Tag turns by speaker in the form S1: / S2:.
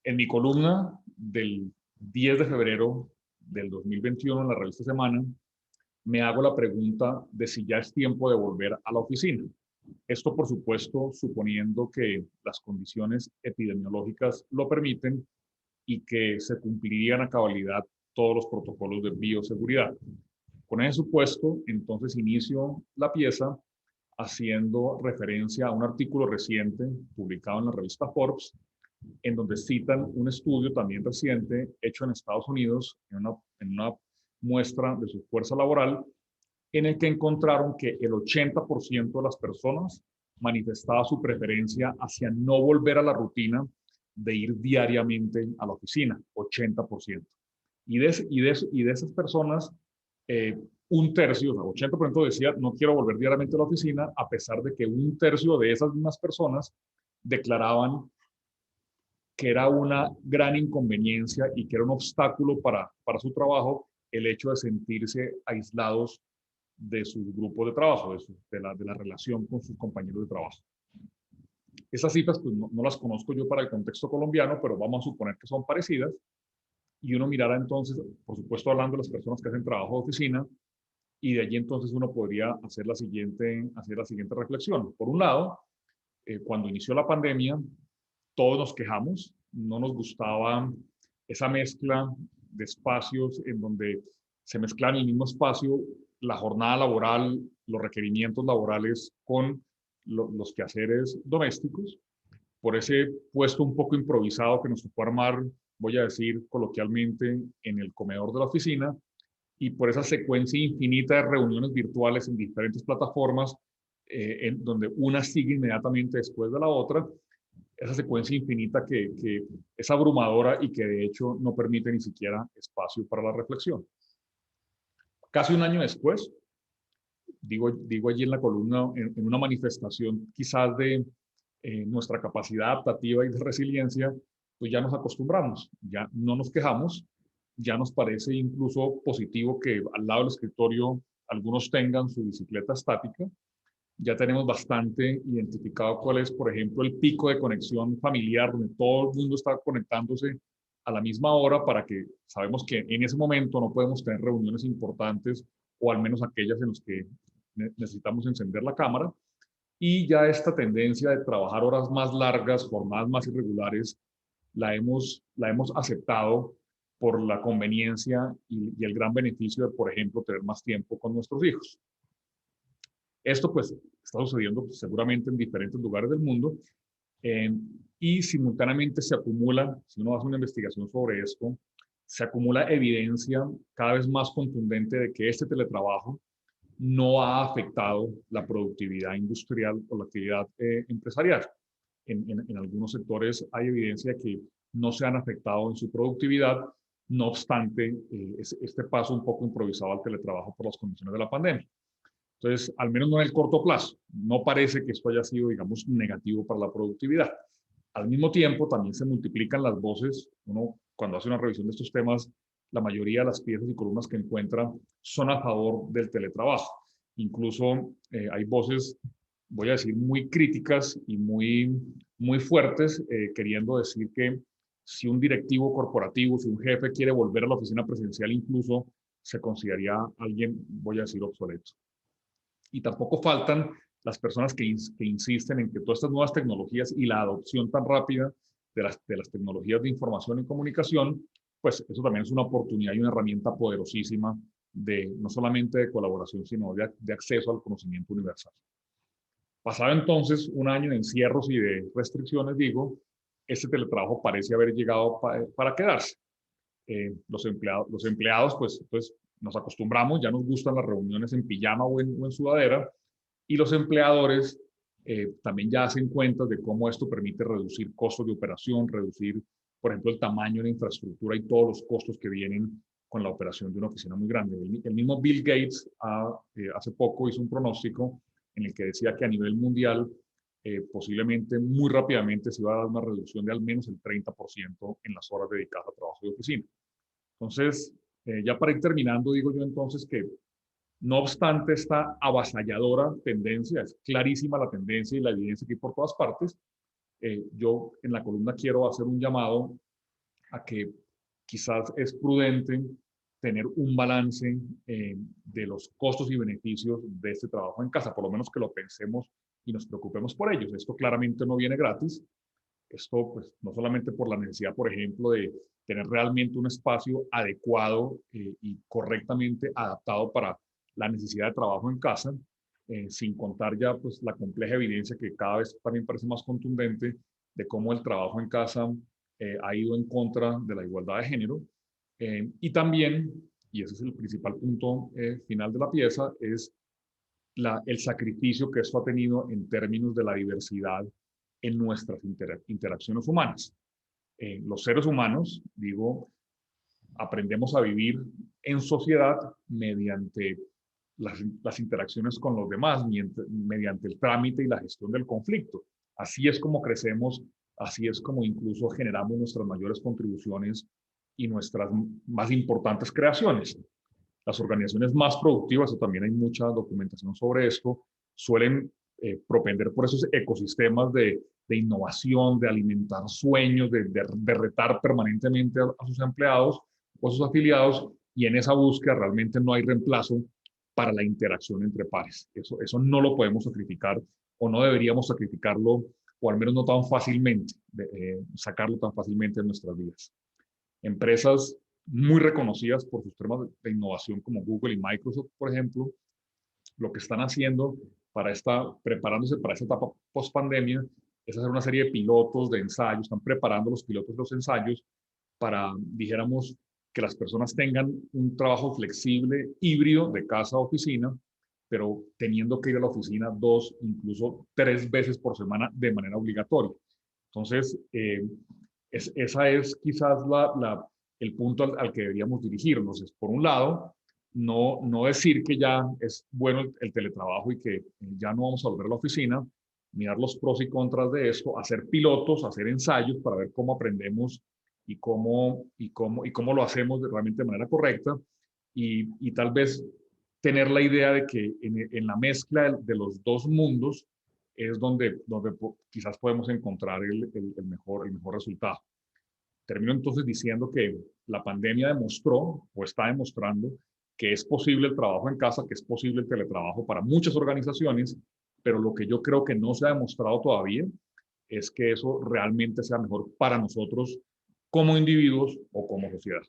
S1: En mi columna del 10 de febrero del 2021 en la revista Semana, me hago la pregunta de si ya es tiempo de volver a la oficina. Esto, por supuesto, suponiendo que las condiciones epidemiológicas lo permiten y que se cumplirían a cabalidad todos los protocolos de bioseguridad. Con ese supuesto, entonces inicio la pieza haciendo referencia a un artículo reciente publicado en la revista Forbes, en donde citan un estudio también reciente hecho en Estados Unidos, en una muestra de su fuerza laboral, en el que encontraron que el 80% de las personas manifestaba su preferencia hacia no volver a la rutina de ir diariamente a la oficina, 80%. Y de esas personas, un tercio, o sea, 80% decía, no quiero volver diariamente a la oficina, a pesar de que un tercio de esas mismas personas declaraban que era una gran inconveniencia y que era un obstáculo para su trabajo el hecho de sentirse aislados de sus grupos de trabajo, de la relación con sus compañeros de trabajo. Esas cifras pues, no las conozco yo para el contexto colombiano, pero vamos a suponer que son parecidas. Y uno mirará entonces, por supuesto, hablando de las personas que hacen trabajo de oficina, y de allí entonces uno podría hacer la siguiente reflexión. Por un lado, cuando inició la pandemia, todos nos quejamos, no nos gustaba esa mezcla de espacios en donde se mezclan en el mismo espacio la jornada laboral, los requerimientos laborales con los quehaceres domésticos. Por ese puesto un poco improvisado que nos tocó armar, voy a decir coloquialmente, en el comedor de la oficina, y por esa secuencia infinita de reuniones virtuales en diferentes plataformas, en donde una sigue inmediatamente después de la otra, esa secuencia infinita que es abrumadora y que de hecho no permite ni siquiera espacio para la reflexión. Casi un año después, digo allí en la columna, en una manifestación quizás de nuestra capacidad adaptativa y de resiliencia, pues ya nos acostumbramos, ya no nos quejamos, ya nos parece incluso positivo que al lado del escritorio algunos tengan su bicicleta estática. Ya tenemos bastante identificado cuál es, por ejemplo, el pico de conexión familiar, donde todo el mundo está conectándose a la misma hora para que sabemos que en ese momento no podemos tener reuniones importantes o al menos aquellas en las que necesitamos encender la cámara. Y ya esta tendencia de trabajar horas más largas, jornadas más irregulares, la hemos aceptado por la conveniencia y el gran beneficio de, por ejemplo, tener más tiempo con nuestros hijos. Esto pues está sucediendo seguramente en diferentes lugares del mundo, eh, y simultáneamente se acumula, si uno hace una investigación sobre esto, se acumula evidencia cada vez más contundente de que este teletrabajo no ha afectado la productividad industrial o la actividad empresarial. En algunos sectores hay evidencia que no se han afectado en su productividad, no obstante este paso un poco improvisado al teletrabajo por las condiciones de la pandemia. Entonces, al menos no en el corto plazo, no parece que esto haya sido, digamos, negativo para la productividad. Al mismo tiempo, también se multiplican las voces. Uno, cuando hace una revisión de estos temas, la mayoría de las piezas y columnas que encuentra son a favor del teletrabajo. Incluso hay voces, voy a decir, muy críticas y muy fuertes, queriendo decir que si un directivo corporativo, si un jefe quiere volver a la oficina presencial, incluso se consideraría alguien, voy a decir, obsoleto. Y tampoco faltan las personas que insisten en que todas estas nuevas tecnologías y la adopción tan rápida de las tecnologías de información y comunicación, pues eso también es una oportunidad y una herramienta poderosísima no solamente de colaboración, sino de acceso al conocimiento universal. Pasado entonces un año de encierros y de restricciones, digo, este teletrabajo parece haber llegado para quedarse. Los empleados pues nos acostumbramos, ya nos gustan las reuniones en pijama o en sudadera, y los empleadores también ya hacen cuentas de cómo esto permite reducir costos de operación, reducir, por ejemplo, el tamaño de la infraestructura y todos los costos que vienen con la operación de una oficina muy grande. El mismo Bill Gates hace poco hizo un pronóstico en el que decía que a nivel mundial posiblemente muy rápidamente se iba a dar una reducción de al menos el 30% en las horas dedicadas a trabajo de oficina. Entonces, ya para ir terminando, digo yo entonces que no obstante esta avasalladora tendencia, es clarísima la tendencia y la evidencia que hay por todas partes, yo en la columna quiero hacer un llamado a que quizás es prudente tener un balance de los costos y beneficios de este trabajo en casa, por lo menos que lo pensemos y nos preocupemos por ellos. Esto claramente no viene gratis. Esto, pues, no solamente por la necesidad, por ejemplo, de tener realmente un espacio adecuado y correctamente adaptado para la necesidad de trabajo en casa, sin contar ya pues la compleja evidencia que cada vez también parece más contundente de cómo el trabajo en casa ha ido en contra de la igualdad de género. Y también, y ese es el principal punto final de la pieza, es el sacrificio que esto ha tenido en términos de la diversidad en nuestras interacciones humanas. Los seres humanos, digo, aprendemos a vivir en sociedad mediante las interacciones con los demás, mediante el trámite y la gestión del conflicto. Así es como crecemos, así es como incluso generamos nuestras mayores contribuciones y nuestras más importantes creaciones. Las organizaciones más productivas, o también hay mucha documentación sobre esto, suelen propender por esos ecosistemas de innovación, de alimentar sueños, de retar permanentemente a sus empleados o a sus afiliados, y en esa búsqueda realmente no hay reemplazo para la interacción entre pares. Eso no lo podemos sacrificar o no deberíamos sacrificarlo, o al menos no tan fácilmente, sacarlo tan fácilmente de nuestras vidas. Empresas muy reconocidas por sus temas de innovación como Google y Microsoft, por ejemplo, lo que están haciendo preparándose para esta etapa post-pandemia es hacer una serie de pilotos, de ensayos, están preparando los pilotos de los ensayos para, dijéramos, que las personas tengan un trabajo flexible, híbrido, de casa a oficina, pero teniendo que ir a la oficina 2, incluso 3 veces por semana de manera obligatoria. Entonces, esa es quizás el punto al que deberíamos dirigirnos. Es, por un lado, no decir que ya es bueno el teletrabajo y que ya no vamos a volver a la oficina, mirar los pros y contras de esto, hacer pilotos, hacer ensayos para ver cómo aprendemos y cómo lo hacemos realmente de manera correcta, y tal vez tener la idea de que en la mezcla de los dos mundos es donde quizás podemos encontrar el mejor resultado. Termino entonces diciendo que la pandemia demostró o está demostrando que es posible el trabajo en casa, que es posible el teletrabajo para muchas organizaciones, pero lo que yo creo que no se ha demostrado todavía es que eso realmente sea mejor para nosotros como individuos o como sociedad.